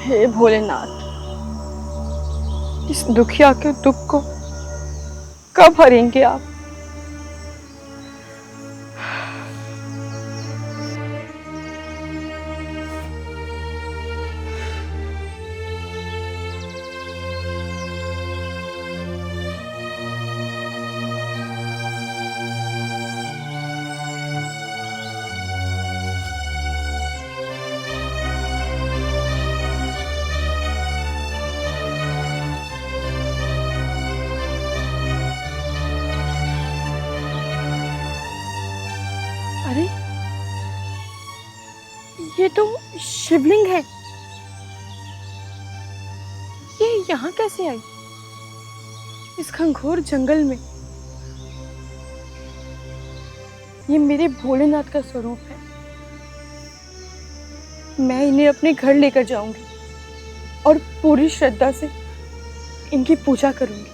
हे भोलेनाथ, इस दुखिया के दुख को कब हरेंगे आप? अरे, ये तो शिवलिंग है। ये यहाँ कैसे आई? इस घनघोर जंगल में। ये मेरे भोलेनाथ का स्वरूप है। मैं इन्हें अपने घर लेकर जाऊंगी और पूरी श्रद्धा से इनकी पूजा करूंगी।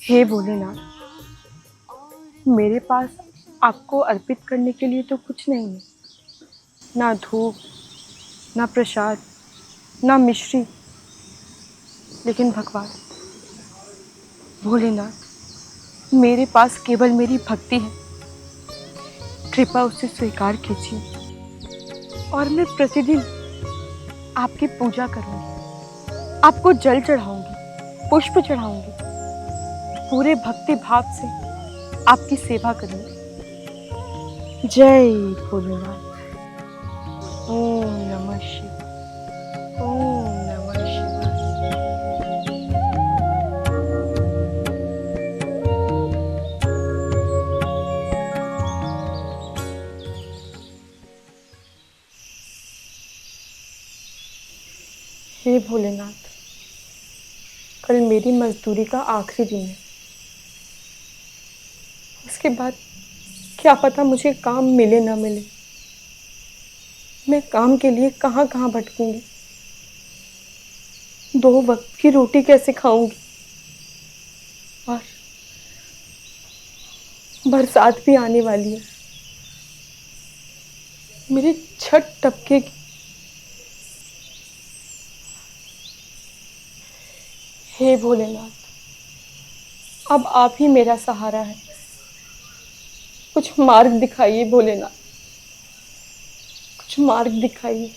हे भोलेनाथ, मेरे पास आपको अर्पित करने के लिए तो कुछ नहीं है। ना धूप, ना प्रसाद, ना मिश्री। लेकिन भगवान भोलेनाथ, मेरे पास केवल मेरी भक्ति है। कृपा उसे स्वीकार कीजिए और मैं प्रतिदिन आपकी पूजा करूंगी, आपको जल चढ़ाऊंगी, पुष्प चढ़ाऊंगी, पूरे भक्ति भाव से आपकी सेवा करूंगी। जय भोलेनाथ। ओम नमः शिवाय। ओम नमः शिवाय। हे भोलेनाथ, कल मेरी मजदूरी का आखिरी दिन है। उसके बाद क्या पता मुझे काम मिले ना मिले। मैं काम के लिए कहाँ कहाँ भटकूंगी। 2 वक्त की रोटी कैसे खाऊंगी? और बरसात भी आने वाली है। मेरी छत टपकेगी। हे भोलेनाथ, अब आप ही मेरा सहारा है। कुछ मार्ग दिखाइए भोलेनाथ, कुछ मार्ग दिखाइए।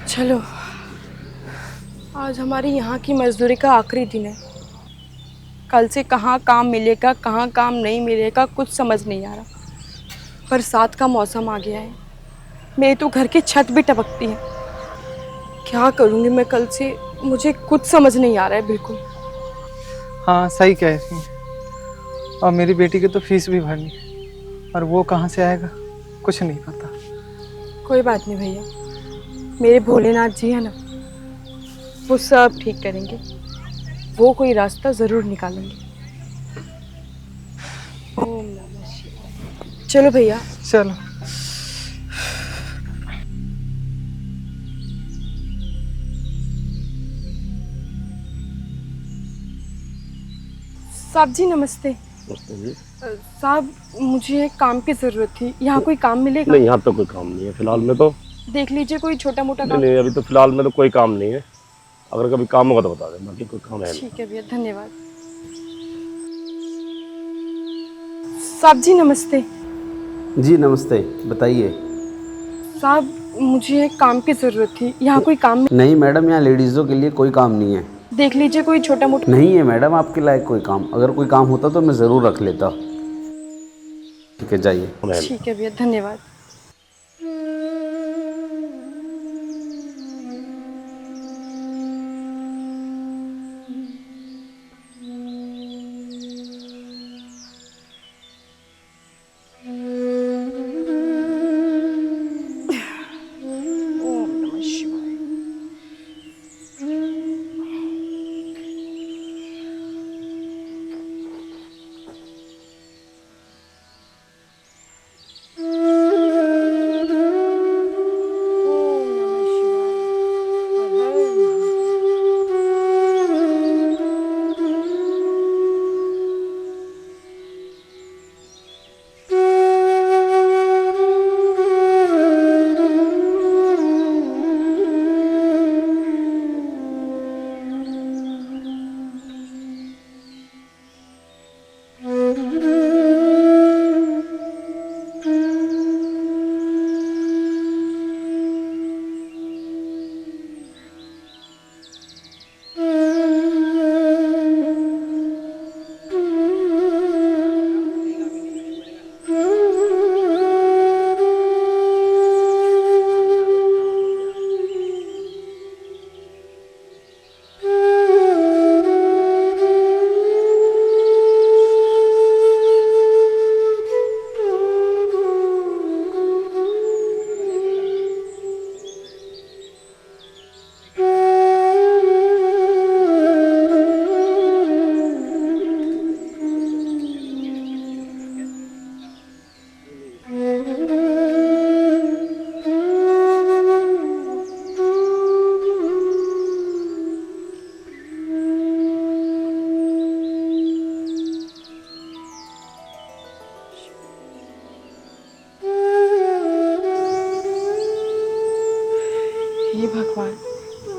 चलो, आज हमारी यहाँ की मजदूरी का आखिरी दिन है। कल से कहाँ काम मिलेगा, कहाँ काम नहीं मिलेगा, कुछ समझ नहीं आ रहा। बरसात का मौसम आ गया है। मेरे तो घर की छत भी टपकती है। क्या करूँगी मैं कल से? मुझे कुछ समझ नहीं आ रहा है बिल्कुल। हाँ सही कह रही हैं। और मेरी बेटी की तो फीस भी भरनी है, और वो कहाँ से आएगा कुछ नहीं पता। कोई बात नहीं भैया, मेरे भोलेनाथ जी है ना, वो सब ठीक करेंगे। वो कोई रास्ता ज़रूर निकालेंगे। ओम नमः शिवाय। चलो भैया। चलो। साहब जी नमस्ते। नमस्ते जी। साहब, मुझे एक काम की ज़रूरत थी। यहाँ कोई काम मिलेगा? नहीं, यहाँ तो कोई काम नहीं है फिलहाल में तो। देख लीजिए कोई छोटा मोटा नहीं काम। नहीं, अभी तो फिलहाल में तो कोई काम नहीं है। अगर कभी काम होगा तो बता दें, बाकी कोई काम है नहीं। ठीक है भैया, धन्यवाद। साहब जी नमस्ते। जी नमस्ते, बताइए। साहब, मुझे एक काम की ज़रूरत थी। यहाँ कोई काम नहीं मैडम, यहाँ लेडीज़ों के लिए कोई काम नहीं है। देख लीजिए कोई छोटा मोटा। नहीं है मैडम आपके लायक कोई काम। अगर कोई काम होता तो मैं ज़रूर रख लेता। ठीक है, जाइए। काम है नहीं। ठीक है भैया, धन्यवाद।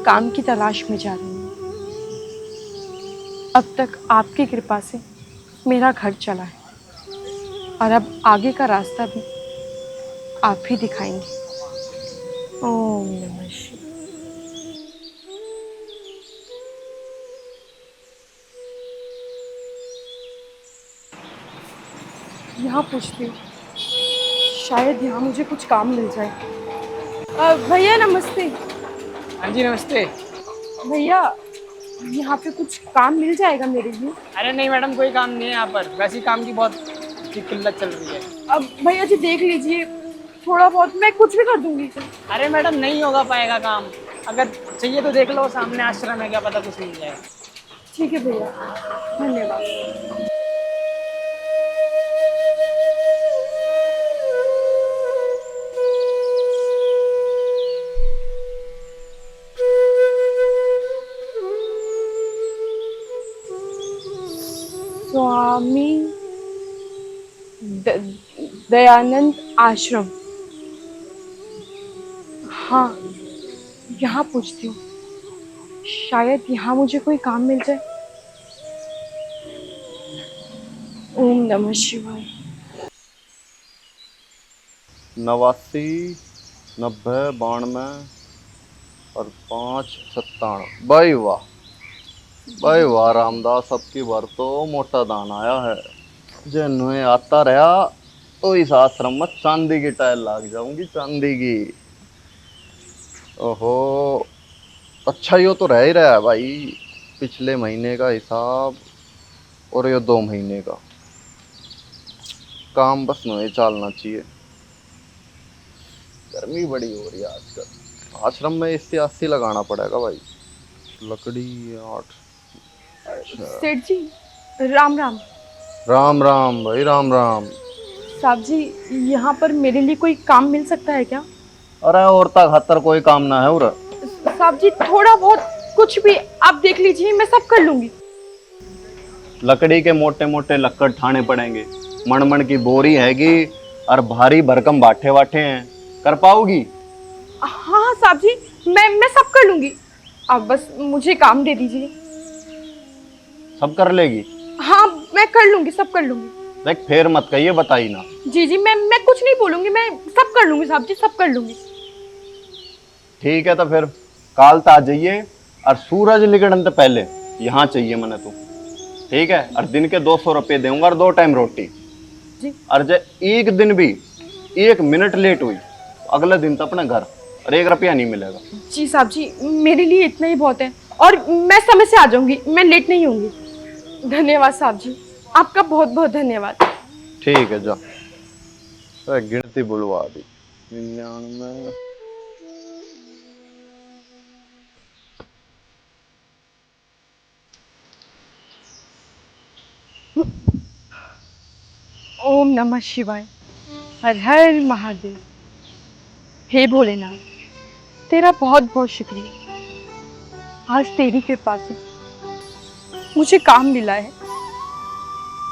काम की तलाश में जा रही हूँ। अब तक आपकी कृपा से मेरा घर चला है और अब आगे का रास्ता भी आप ही दिखाएंगे। ओम नमः शिवाय। यहाँ पूछती हूँ, शायद यहाँ मुझे कुछ काम मिल जाए। भैया नमस्ते। हाँ जी नमस्ते। भैया यहाँ पे कुछ काम मिल जाएगा मेरे लिए? अरे नहीं मैडम, कोई काम नहीं है यहाँ पर, वैसे ही काम की बहुत किल्लत चल रही है। अब भैया जी देख लीजिए, थोड़ा बहुत मैं कुछ भी कर दूंगी। अरे मैडम नहीं होगा पाएगा काम, अगर चाहिए तो देख लो, सामने आश्रम है, क्या पता कुछ मिल जाए। ठीक है भैया, धन्यवाद। स्वामी दयानंद आश्रम। हाँ, यहाँ पूछती हूँ, शायद यहाँ मुझे कोई काम मिल जाए। ओम नमः शिवाय। 89, 90, 92 और 5, 97। भाई वाह, भाई वाह रामदास, अब की बार तो मोटा दान आया है। जिन्हें आता रहा तो इस आश्रम में चांदी की टाइल लाग जाऊंगी, चांदी की। ओहो, अच्छा यो तो रह ही रहा है भाई, पिछले महीने का हिसाब और ये 2 महीने का काम बस नहीं चलना चाहिए। गर्मी बड़ी हो रही है आजकल, आश्रम में इससे 80 लगाना पड़ेगा भाई। लकड़ी 8। सेठ जी राम राम। राम राम भाई, राम राम। साहब जी, यहाँ पर मेरे लिए कोई काम मिल सकता है क्या? अरे औरता खातर कोई काम ना है उर। साहब जी थोड़ा बहुत कुछ भी आप देख लीजिए, मैं सब कर लूंगी। लकड़ी के मोटे मोटे लक्कड़ ठाने पड़ेंगे, मणमण की बोरी हैगी और भारी भरकम बाठे वाठे हैं, कर पाओगी? हाँ साहब जी, मैं सब कर लूंगी, आप बस मुझे काम दे दीजिए। सब कर लेगी? हाँ मैं कर लूंगी, सब कर लूंगी। देख फेर मत कहिए, बताई ना। जी जी, मैं कुछ नहीं बोलूंगी, मैं सब कर लूंगी साहब जी, सब कर लूंगी। ठीक है तो फिर काल तो आ जाइए और सूरज निकलने से पहले यहाँ चाहिए मैंने तू, ठीक है? और दिन के 200 रुपये दूंगा और 2 टाइम रोटी जी। और जब एक दिन भी 1 मिनट लेट हुई अगले दिन तो अपने घर और 1 रुपया नहीं मिलेगा। जी साहब जी, मेरे लिए इतना ही बहुत है और मैं समय से आ जाऊंगी, मैं लेट नहीं होंगी। धन्यवाद साहब जी, आपका बहुत बहुत धन्यवाद। ठीक है जा, गिनती बुलवा दी। 99। ओम नमः शिवाय, हर हर महादेव। हे भोलेनाथ, तेरा बहुत बहुत शुक्रिया, आज तेरी कृपा से मुझे काम मिला है।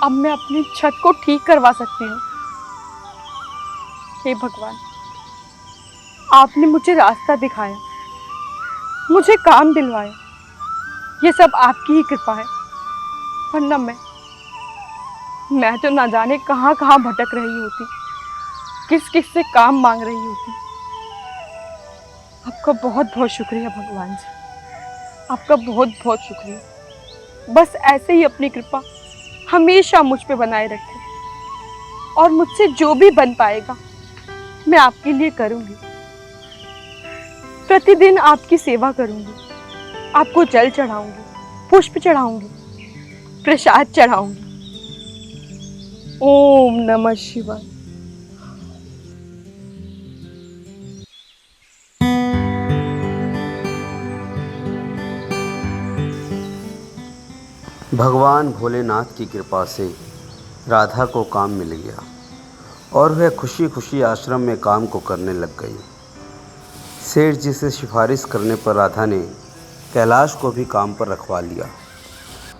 अब मैं अपनी छत को ठीक करवा सकती हूँ। हे भगवान, आपने मुझे रास्ता दिखाया, मुझे काम दिलवाया, ये सब आपकी ही कृपा है, वरना मैं तो ना जाने कहाँ कहाँ भटक रही होती, किस किस से काम मांग रही होती। आपका बहुत बहुत शुक्रिया भगवान जी, आपका बहुत बहुत शुक्रिया। बस ऐसे ही अपनी कृपा हमेशा मुझ पे बनाए रखें और मुझसे जो भी बन पाएगा मैं आपके लिए करूंगी। प्रतिदिन आपकी सेवा करूंगी, आपको जल चढ़ाऊंगी, पुष्प चढ़ाऊंगी, प्रसाद चढ़ाऊंगी। ओम नमः शिवाय। भगवान भोलेनाथ की कृपा से राधा को काम मिल गया और वह खुशी खुशी आश्रम में काम को करने लग गई। सेठ जी से सिफारिश करने पर राधा ने कैलाश को भी काम पर रखवा लिया।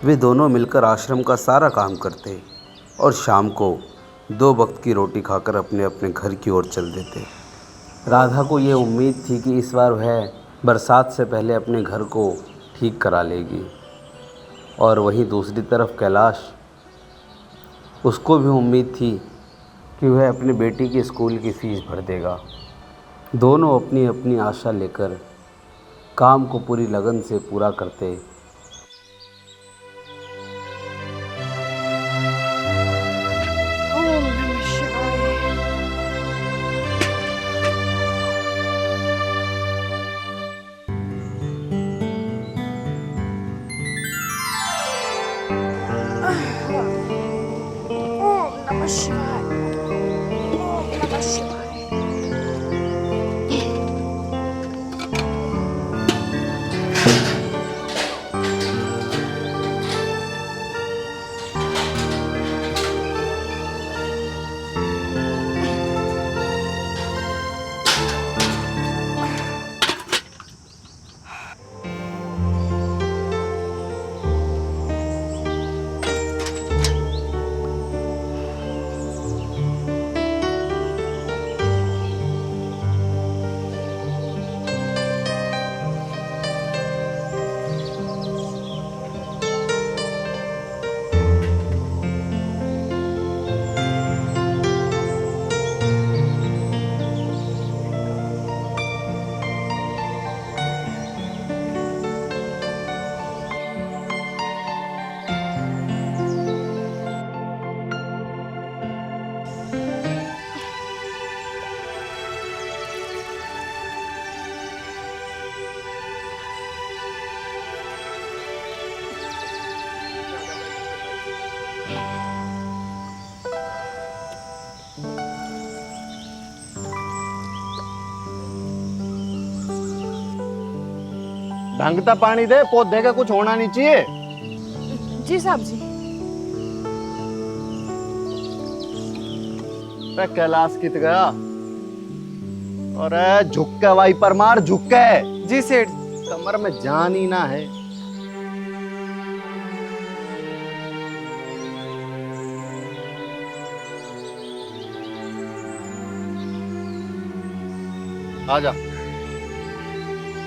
वे दोनों मिलकर आश्रम का सारा काम करते और शाम को 2 वक्त की रोटी खाकर अपने अपने घर की ओर चल देते। राधा को ये उम्मीद थी कि इस बार वह बरसात से पहले अपने घर को ठीक करा लेगी। और वहीं दूसरी तरफ कैलाश, उसको भी उम्मीद थी कि वह अपनी बेटी की स्कूल की फ़ीस भर देगा। दोनों अपनी अपनी आशा लेकर काम को पूरी लगन से पूरा करते। ओम नमः शिवाय। ओम नमः शिवाय। ओम नमः शिवाय। ढंग का पानी दे, पौधे का कुछ होना नहीं चाहिए। जी साहब जी। अरे कैलाश कित गया? अरे झुक के वाइपर मार, झुक के। जी सेठ। कमर में जान ही ना है। आजा,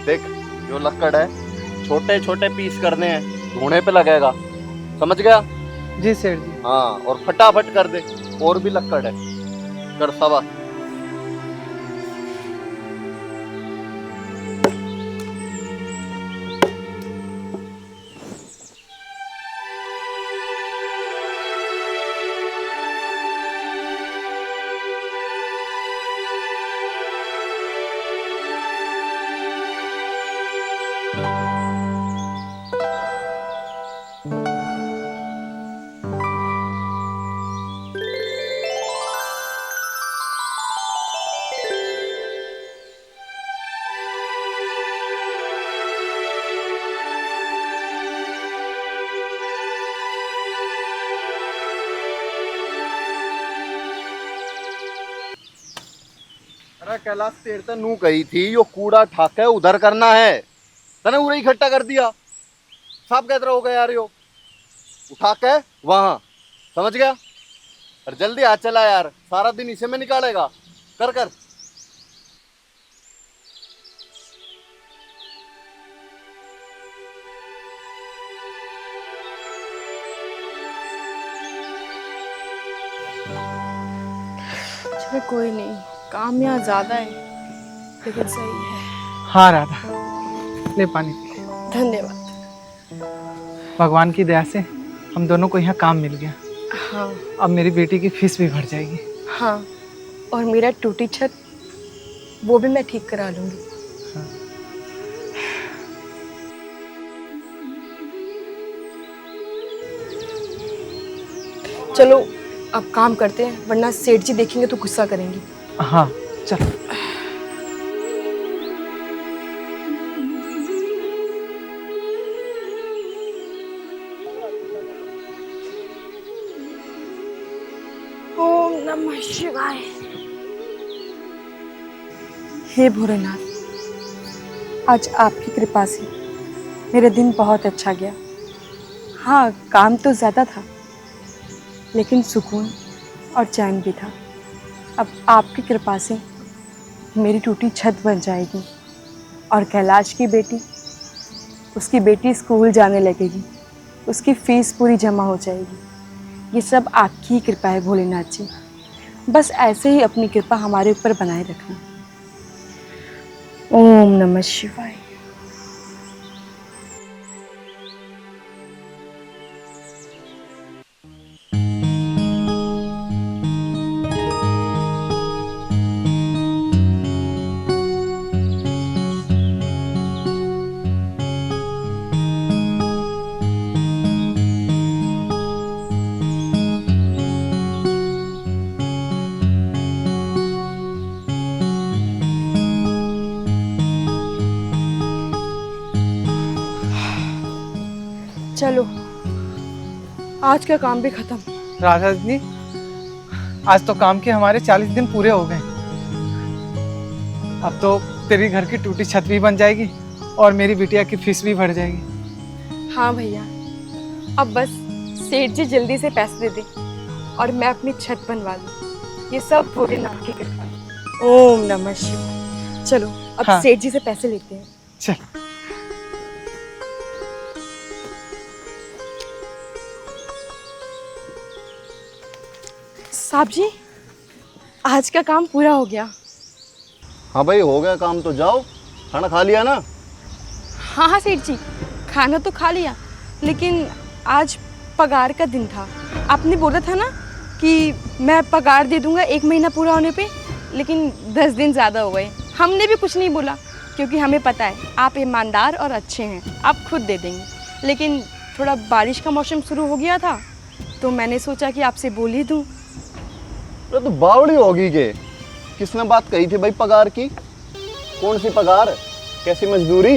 देख जो लक्कड़ है छोटे छोटे पीस करने हैं, धुने पे लगेगा, समझ गया? जी सेठ जी। हाँ, और फटाफट कर दे, और भी लक्कड़ है, कर सवा। अरे कैलाश तेरे तो नू कही थी यो कूड़ा ठाके उधर करना है, तने उरे इकट्ठा कर दिया। सब कहते हो गया यार, यो उठा के वहां, समझ गया? और जल्दी आ चला यार, सारा दिन इसे में निकालेगा। कर कर। चलो कोई नहीं, काम यहाँ ज्यादा है लेकिन सही है। हाँ राधा, ले पानी पी। धन्यवाद। भगवान की दया से हम दोनों को यहाँ काम मिल गया। हाँ अब मेरी बेटी की फीस भी भर जाएगी। हाँ, और मेरा टूटी छत वो भी मैं ठीक करा लूंगी। चलो अब काम करते हैं, वरना सेठ जी देखेंगे तो गुस्सा करेंगे। हाँ चल। ओम नमः शिवाय। हे भोलेनाथ, आज आपकी कृपा से मेरा दिन बहुत अच्छा गया। हाँ, काम तो ज़्यादा था लेकिन सुकून और चैन भी था। अब आपकी कृपा से मेरी टूटी छत बन जाएगी और कैलाश की बेटी, उसकी बेटी स्कूल जाने लगेगी, उसकी फीस पूरी जमा हो जाएगी। ये सब आपकी ही कृपा है भोलेनाथ जी। बस ऐसे ही अपनी कृपा हमारे ऊपर बनाए रखना। ओम नमः शिवाय। चलो, आज का काम भी खत्म। राधा जी, आज तो काम के हमारे 40 दिन पूरे हो गए। अब तो तेरी घर की टूटी छत भी बन जाएगी और मेरी बिटिया की फीस भी बढ़ जाएगी। हाँ भैया, अब बस सेठ जी जल्दी से पैसे दे दें और मैं अपनी छत बनवा लूँ। ये सब भोलेनाथ की कृपा। ओम नमः शिवाय। चलो अब हाँ। सेठ जी से पैसे लेते हैं। चल। साहब जी, आज का काम पूरा हो गया। हाँ भाई, हो गया काम तो जाओ। खाना खा लिया ना? हाँ हाँ सेठ जी, खाना तो खा लिया, लेकिन आज पगार का दिन था। आपने बोला था ना कि मैं पगार दे दूंगा 1 महीना पूरा होने पे, लेकिन 10 दिन ज़्यादा हो गए। हमने भी कुछ नहीं बोला क्योंकि हमें पता है आप ईमानदार और अच्छे हैं, आप खुद दे देंगे। लेकिन थोड़ा बारिश का मौसम शुरू हो गया था तो मैंने सोचा कि आपसे बोल ही दूँ। अरे तो बावड़ी होगी के। किसने बात कही थी भाई पगार की? कौन सी पगार? कैसी मजदूरी?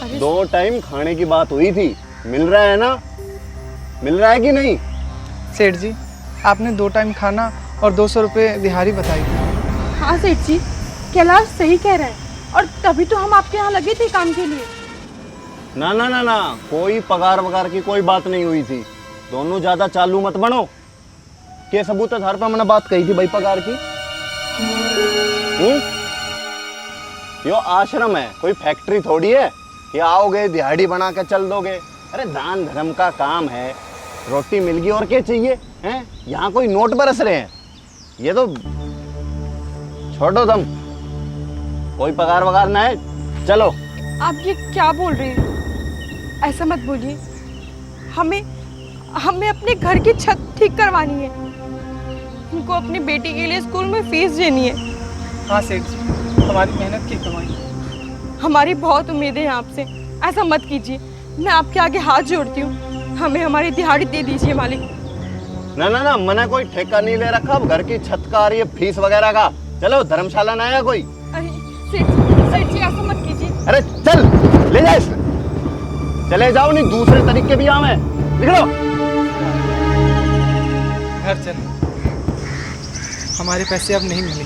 अरे 2 टाइम खाने की बात हुई थी। मिल रहा है ना? मिल रहा है कि नहीं? सेठ जी, आपने 2 टाइम खाना और 200 रुपये दिहाड़ी बताई। हाँ सेठ जी, कैलाश सही कह रहा है, और तभी तो हम आपके यहाँ लगे थे काम के लिए। ना ना ना ना, कोई पगार वगार की कोई बात नहीं हुई थी। दोनों ज्यादा चालू मत बनो। के सबूत आधार पर मैंने बात कही थी भाई पगार की? यो आश्रम है, कोई फैक्ट्री थोड़ी है कि आओगे दिहाड़ी बना के चल दोगे। अरे दान धर्म का काम है, रोटी मिल गई और क्या चाहिए हैं? यहाँ कोई नोट बरस रहे हैं? ये तो छोड़ो तुम, कोई पगार वगार ना है। चलो। आप ये क्या बोल रहे हैं? ऐसा मत बोलिए। हमें अपने घर की छत ठीक करवानी है, उनको अपनी बेटी के लिए स्कूल में फीस देनी है। हाँ सेठ जी, हमारी मेहनत की कमाई। हमारी बहुत उम्मीदें हैं आपसे, ऐसा मत कीजिए। मैं आपके आगे हाथ जोड़ती हूँ, हमें हमारी दिहाड़ी दे दीजिए मालिक। ना ना ना, मैंने कोई ठेका नहीं ले रखा। अब घर की छत का आ रही है फीस वगैरह का। चलो, धर्मशाला ना आया कोई। अरे सेठ जी ऐसा मत कीजिए। अरे चल, ले जा इसे। चले जाओ, नहीं दूसरे तरीके भी आवे। निकलो। घर चल, हमारे पैसे अब नहीं मिले।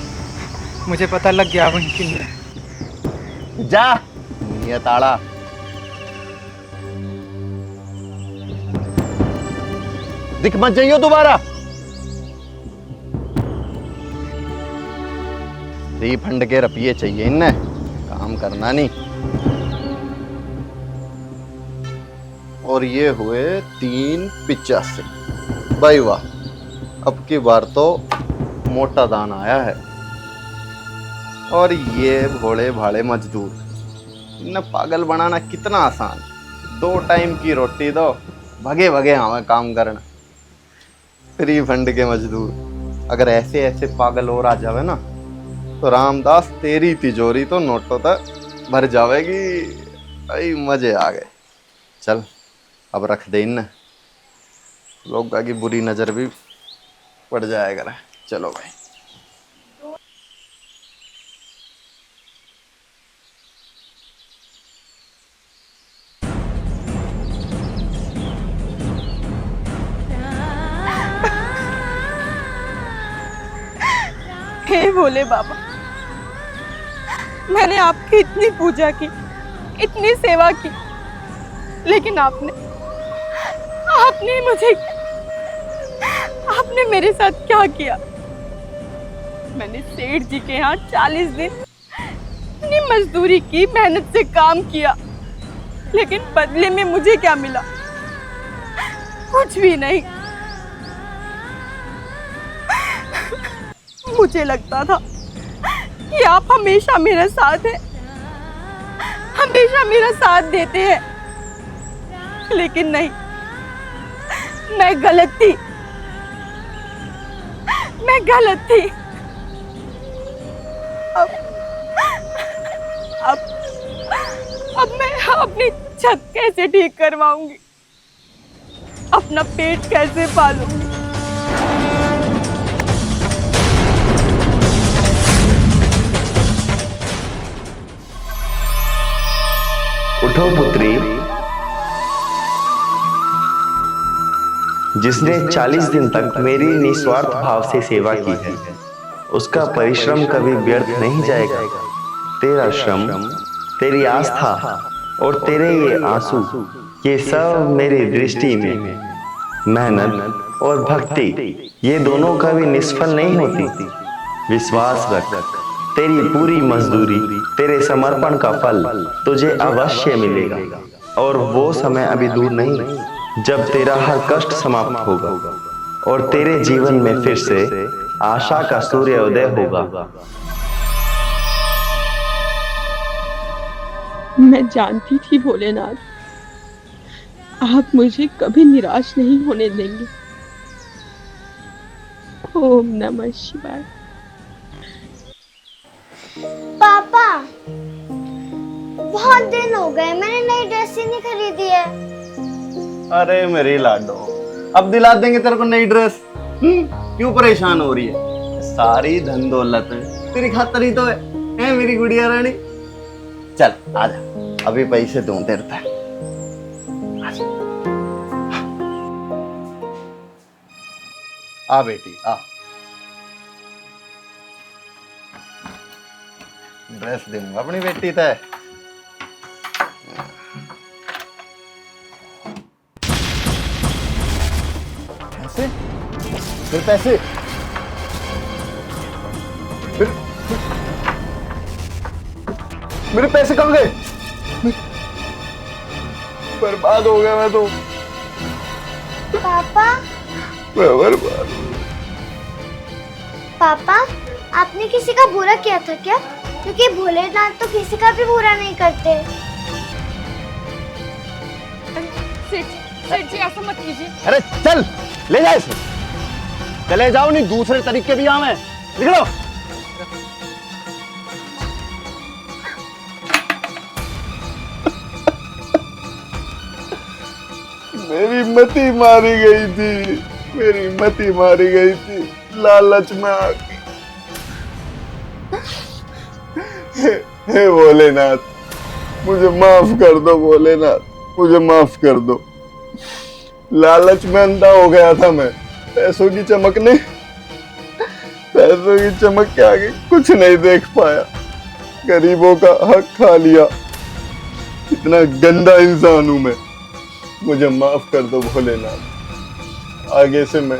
मुझे पता लग गया अब इनकी नीयत। जा नियत आड़ा। दिख मत जाइयो दोबारा। रिफंड के रुपये चाहिए इन्हें, काम करना नहीं। और ये हुए 385। भाई वाह, अब की बार तो मोटा दान आया है। और ये भोले भाले मजदूर, इन्हें पागल बनाना कितना आसान। 2 टाइम की रोटी दो, भगे भगे हमें काम करना। फ्री फंड के मजदूर। अगर ऐसे ऐसे पागल और आ जावे ना तो रामदास तेरी तिजोरी तो नोटों तक भर जावेगी। भाई मजे आ गए। चल अब रख दे इन्हें, लोग की बुरी नजर भी पड़ जाएगा। चलो भाई। हे भोले बाबा, मैंने आपकी इतनी पूजा की, इतनी सेवा की, लेकिन आपने मेरे साथ क्या किया? मैंने सेठ जी के यहाँ 40 दिन इतनी मजदूरी की, मेहनत से काम किया, लेकिन बदले में मुझे क्या मिला? कुछ भी नहीं। मुझे लगता था कि आप हमेशा मेरा साथ हैं, हमेशा मेरा साथ देते हैं, लेकिन नहीं, मैं गलत थी, मैं गलत थी। अब मैं अपनी छत कैसे ठीक करवाऊंगी? अपना पेट कैसे पालूंगी? उठो पुत्री, जिसने 40 दिन तक मेरी निस्वार्थ भाव से सेवा की है, उसका परिश्रम कभी व्यर्थ नहीं जाएगा। तेरा श्रम, तेरी आस्था और तेरे ये आंसू, ये सब मेरी दृष्टि में मेहनत और भक्ति, ये दोनों कभी निष्फल नहीं होती। विश्वास रख, तेरी पूरी मजदूरी, तेरे समर्पण का फल तुझे अवश्य मिलेगा। और वो समय अभी दूर नहीं जब तेरा हर कष्ट समाप्त होगा और तेरे जीवन में फिर से आशा का सूर्योदय होगा। मैं जानती थी भोलेनाथ, आप मुझे कभी निराश नहीं होने देंगे। ओम नमः शिवाय। पापा, बहुत दिन हो गए, मैंने नई ड्रेस ही नहीं खरीदी है। अरे मेरी लाडो, अब दिला देंगे तेरे को नई ड्रेस। क्यों परेशान हो रही है? सारी धन दौलत है तेरी खातर ही तो है मेरी गुड़िया रानी। चल आजा, अभी पैसे दूं तेरे पे। आ बेटी आ, ड्रेस दूंगा अपनी बेटी तय। पैसे, फिर पैसे, फिर मेरे पैसे कहाँ गए? बर्बाद हो गया मैं तो। पापा, मैं बर्बाद। पापा, आपने किसी का बुरा किया था क्या? क्योंकि भोलेनाथ तो किसी का भी बुरा नहीं करते। सेठ जी ऐसा मत कीजिए। अरे चल, ले जा इसे। चले जाओ, नहीं दूसरे तरीके भी आवे। निकलो। मेरी मती मारी गई थी, मेरी मती मारी गई थी लालच में आके। हे भोलेनाथ, मुझे माफ कर दो भोलेनाथ, मुझे माफ कर दो। लालच में अंधा हो गया था मैं। पैसों की चमक ने, पैसों की चमक के आगे कुछ नहीं देख पाया। गरीबों का हक खा लिया। इतना गंदा इंसान हूं मैं। मुझे माफ कर दो भोलेनाथ। आगे से मैं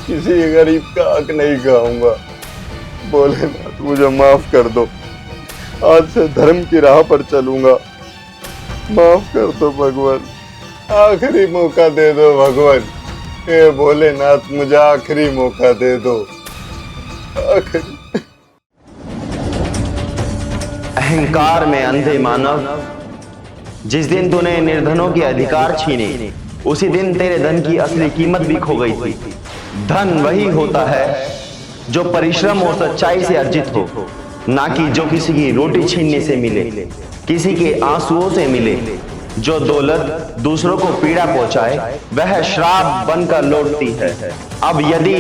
किसी गरीब का हक नहीं खाऊंगा। भोलेनाथ मुझे माफ कर दो। आज से धर्म की राह पर चलूंगा। माफ कर दो भगवान, आखिरी मौका दे दो भगवान। हे भोलेनाथ, मुझे आखिरी मौका दे दो। आखिरी। अहंकार में अंधे मानव, जिस दिन तूने निर्धनों के अधिकार छीने, उसी दिन तेरे धन की असली कीमत भी खो गई थी। धन वही होता है जो परिश्रम और सच्चाई से अर्जित हो, ना कि जो किसी की रोटी छीनने से मिले, किसी के आंसुओं से मिले। जो दौलत दूसरों को पीड़ा पहुंचाए वह श्राप बनकर लौटती है। अब यदि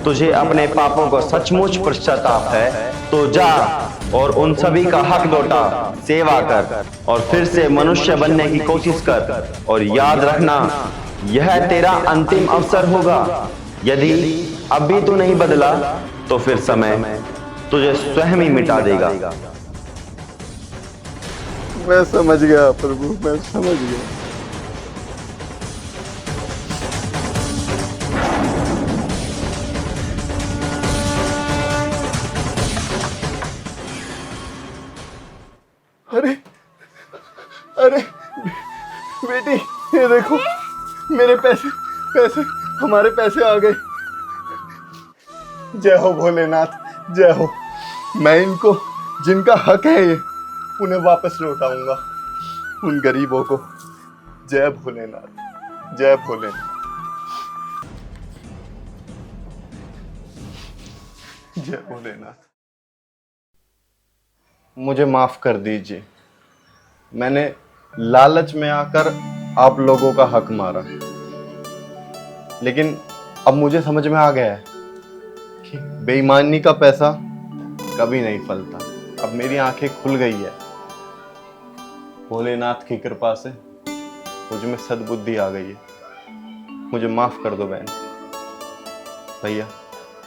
तुझे अपने पापों को सचमुच पश्चाताप है तो जा और उन सभी का हक लौटा, सेवा कर और फिर से मनुष्य बनने की कोशिश कर। और याद रखना, यह तेरा अंतिम अवसर होगा। यदि अब भी तू नहीं बदला तो फिर समय तुझे स्वयं ही मिटा देगा। मैं समझ गया प्रभु, मैं समझ गया। बेटी, ये देखो मेरे पैसे पैसे हमारे पैसे आ गए। जय हो भोलेनाथ, जय हो। मैं इनको जिनका हक है ये उन्हें वापस लौटाऊंगा, उन गरीबों को। जय भोलेनाथ, जय भोलेनाथ, जय भोलेनाथ। मुझे माफ कर दीजिए, मैंने लालच में आकर आप लोगों का हक मारा, लेकिन अब मुझे समझ में आ गया है कि बेईमानी का पैसा कभी नहीं फलता। अब मेरी आंखें खुल गई है। भोलेनाथ की कृपा से मुझ में सद्बुद्धि आ गई है। मुझे माफ कर दो बहन। भैया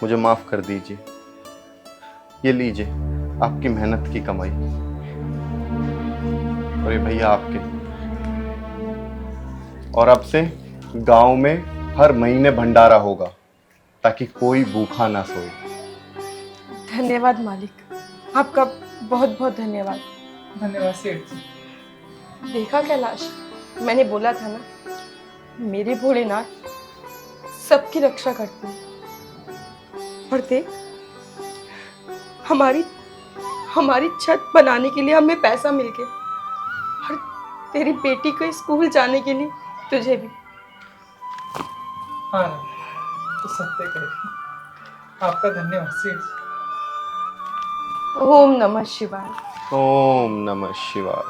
मुझे माफ कर दीजिए। ये लीजिए आपकी मेहनत की कमाई, और ये भैया आपके। और अब से गांव में हर महीने भंडारा होगा ताकि कोई भूखा ना सोए। धन्यवाद मालिक, आपका बहुत बहुत धन्यवाद। धन्यवाद सेठ जी। देखा कैलाश, मैंने बोला था ना, मेरे भोलेनाथ सबकी रक्षा करते हैं। और देख, हमारी छत बनाने के लिए हमें पैसा मिल गया, और तेरी बेटी को स्कूल जाने के लिए तुझे भी। हाँ तो सत्य कह रही, आपका धन्यवाद सेठ जी। ओम नमः शिवाय। ओम नमः शिवाय।